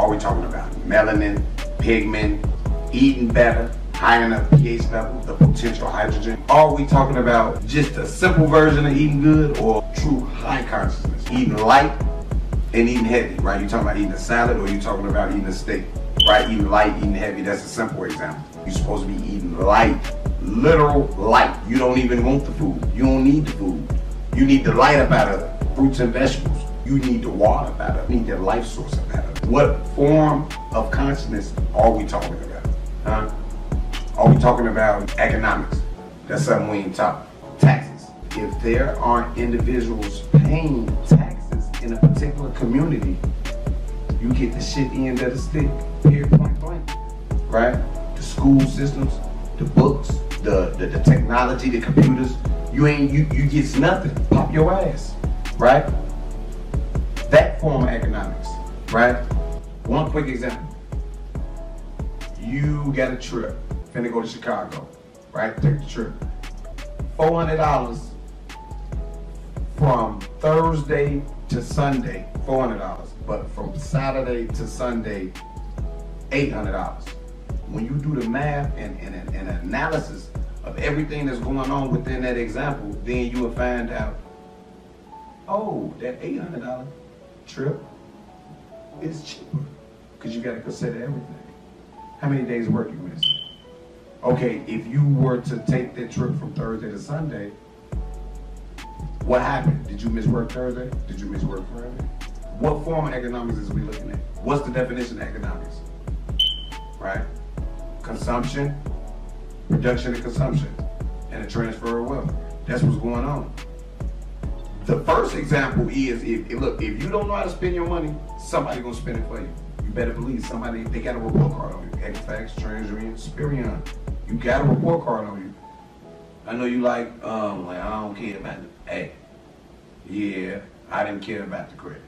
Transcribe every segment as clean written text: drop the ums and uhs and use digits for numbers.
Are we talking about melanin, pigment, eating better, higher enough pH level, the potential hydrogen? Are we talking about just a simple version of eating good or true high consciousness? Eating light and eating heavy, right? You talking about eating a salad or you talking about eating a steak, right? Eating light, eating heavy, that's a simple example. You're supposed to be eating light, literal light. You don't even want the food. You don't need the food. You need the light up out of it. Fruits and vegetables. You need the water up out of it. You need the life source up out of it. What form of consciousness are we talking about? Huh? Are we talking about economics? That's something we ain't talking. Taxes. If there are individuals paying taxes in a particular community, you get the shit end of the stick. Period, point blank. Right? The school systems, the books, the technology, the computers. You get nothing. Pop your ass. Right? That form of economics. Right? One quick example. You got a trip. Finna go to Chicago, right? Take the trip. $400 from Thursday to Sunday, $400. But from Saturday to Sunday, $800. When you do the math and analysis of everything that's going on within that example, then you will find out, oh, that $800 trip is cheaper because you got to consider everything. How many days work you miss? Okay, if you were to take that trip from Thursday to Sunday, what happened? Did you miss work Thursday? Did you miss work Friday? What form of economics is we looking at? What's the definition of economics? Right? Consumption, production and consumption, and the transfer of wealth. That's what's going on. The first example is, if you don't know how to spend your money, somebody gonna spend it for you. You better believe somebody, they got a report card on you. Equifax, TransUnion, Spirion. You got a report card on you. I know you like I don't care about it. Hey, yeah, I didn't care about the credit.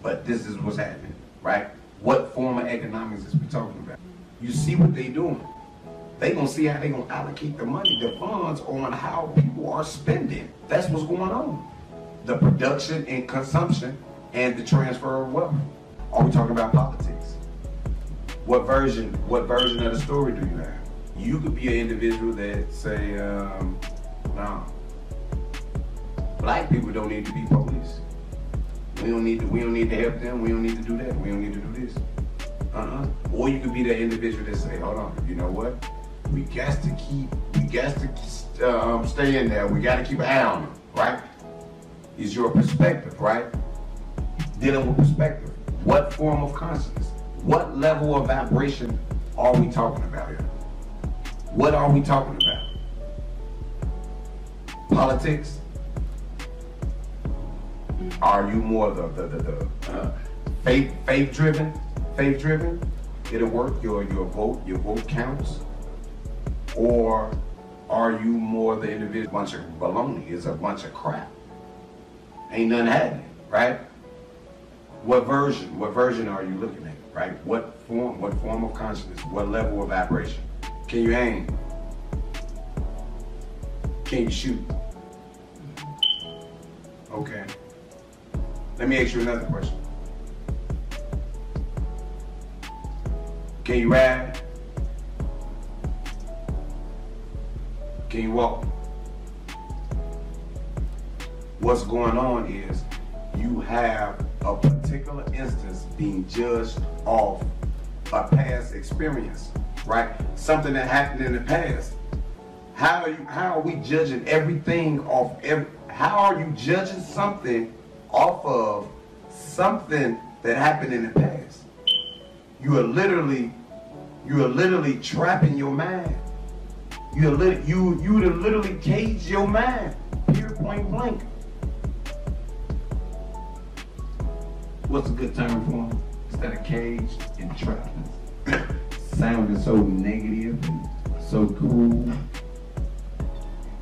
But this is what's happening, right? What form of economics is we talking about? You see what they doing. They gonna see how they gonna allocate the money, the funds, on how people are spending. That's what's going on. The production and consumption and the transfer of wealth. Are we talking about politics? What version of the story do you have? You could be an individual that say, no, black people don't need to be police. We don't need to help them. We don't need to do that. We don't need to do this. Or you could be that individual that say, hold on, you know what? We got to stay in there. We got to keep an eye on them, right? Is your perspective, right? Dealing with perspective. What form of consciousness? What level of vibration are we talking about here? What are we talking about? Politics? Are you more the faith driven? Faith driven? It'll work. Your vote counts. Or are you more the individual? Bunch of baloney. It's a bunch of crap. Ain't nothing happening, right? What version are you looking at, right? What form of consciousness? What level of vibration? Can you aim? Can you shoot? Okay. Let me ask you another question. Can you ride? Can you walk? What's going on is you have a particular instance being judged off a past experience, right? Something that happened in the past. How are we judging everything off how are you judging something off of something that happened in the past? You are literally trapping your mind. You literally cage your mind. Period, point blank. What's a good term for them? Instead of cage, entrapment. Sounding so negative and so cool.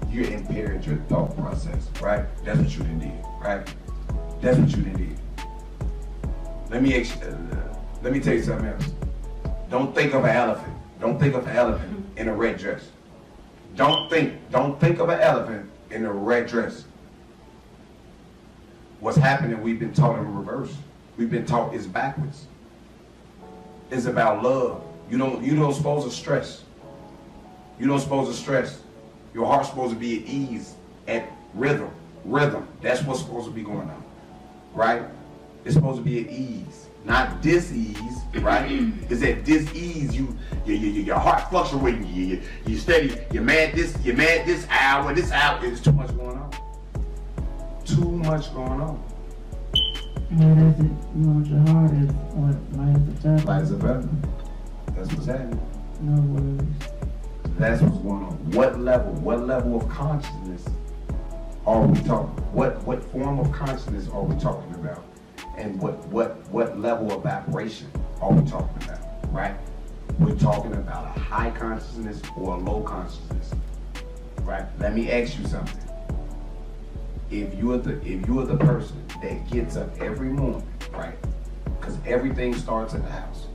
You impaired your thought process, right? That's what you done did, right? That's what you done did. Let me tell you something else. Don't think of an elephant. Don't think of an elephant in a red dress. Don't think of an elephant in a red dress. What's happening, we've been taught in reverse. We've been taught it's backwards. It's about love. You don't supposed to stress. You don't supposed to stress. Your heart's supposed to be at ease, at rhythm. That's what's supposed to be going on, right? It's supposed to be at ease, not dis-ease, right? It's at dis-ease. Your heart fluctuating. You steady. You're mad this hour. There's too much going on. Too much going on. What is it? You want your heart is what? Light as a feather. Light as a feather. That's what's happening. No worries. That's what's going on. What level of consciousness are we talking? What form of consciousness are we talking about? And what level of vibration are we talking about? Right? We're talking about a high consciousness or a low consciousness. Right? Let me ask you something. If you are the person that gets up every morning, right? Because everything starts in the house.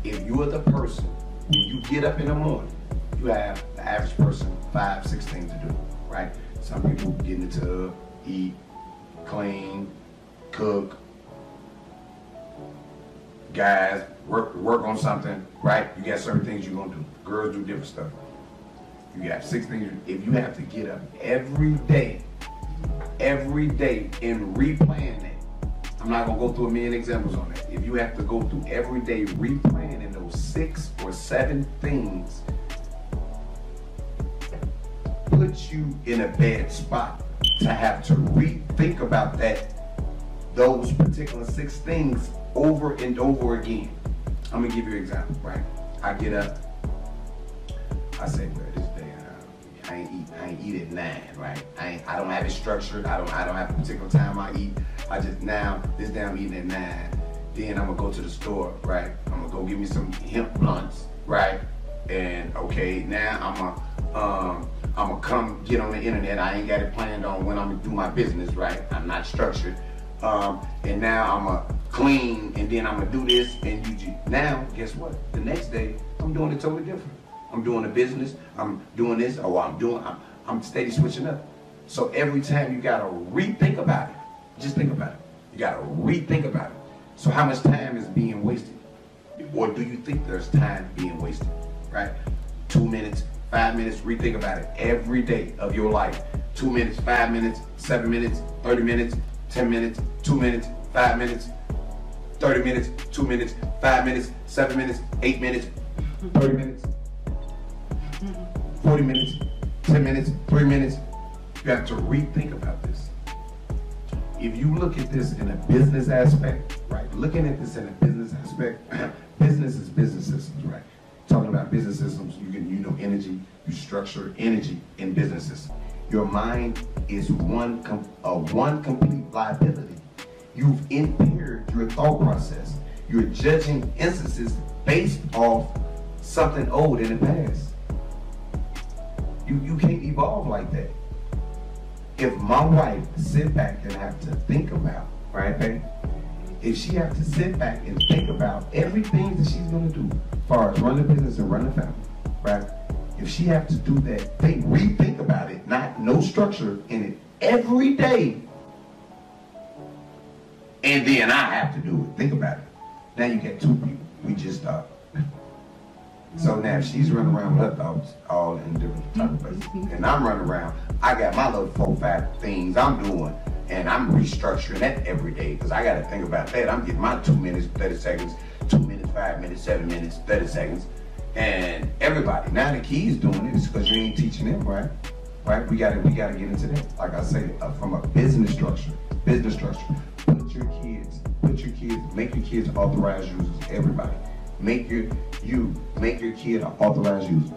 If you are the person, when you get up in the morning, you have the average person 5-6 things to do, right? Some people get in the tub, eat, clean, cook. Guys work on something, right? You got certain things you're gonna do. Girls do different stuff. You got 6 things. If you have to get up every day and replan that, I'm not gonna go through a million examples on that. If you have to go through every day replanning those 6 or 7 things, put you in a bad spot to have to rethink about those particular 6 things over and over again. I'm gonna give you an example, right? I get up, I say, well, this day I ain't eat at 9, right? I don't have it structured. I don't have a particular time I eat. I just this day I'm eating at 9. Then I'm gonna go to the store, right? I'm gonna go get me some hemp blunts, right? And okay, now I'm gonna come get on the internet. I ain't got it planned on when I'm gonna do my business, right? I'm not structured. And now I'm gonna clean, and then I'm gonna do this, and now guess what? The next day I'm doing it totally different. I'm doing a business. I'm doing this, or I'm steady switching up. So every time you gotta rethink about it. Just think about it. You gotta rethink about it. So how much time is being wasted? Or do you think there's time being wasted? Right? 2 minutes, 5 minutes, rethink about it every day of your life. 2 minutes, 5 minutes, 7 minutes, 30 minutes, 10 minutes, 2 minutes, 5 minutes, 30 minutes, 2 minutes, 5 minutes, 7 minutes, 8 minutes, 30 minutes, 40 minutes, 10 minutes, 3 minutes. You have to rethink about this. If you look at this in a business aspect, right? Looking at this in a business aspect, business is business systems, right? Talking about business systems, you know energy, you structure energy in businesses. Your mind is one complete liability. You've impaired your thought process. You're judging instances based off something old in the past. You can't evolve like that. If my wife sit back and have to think about, right, babe? If she have to sit back and think about everything that she's gonna do as far as run the business and run the family, right? If she have to do that, rethink about it, no structure in it every day, and then I have to do it. Think about it. Now you get 2 people. We just stopped. So now she's running around with her thoughts all in different type of places. And I'm running around, I got my little 4-5 things I'm doing, and I'm restructuring that every day because I got to think about that. I'm getting my 2 minutes, 30 seconds, 2 minutes, 5 minutes, 7 minutes, 30 seconds. And everybody, now the kids doing it, it's because you ain't teaching them, right? Right? We gotta get into that. Like I say, from a business structure. Put your kids, make your kids authorized users, everybody. Make your kid an authorized user.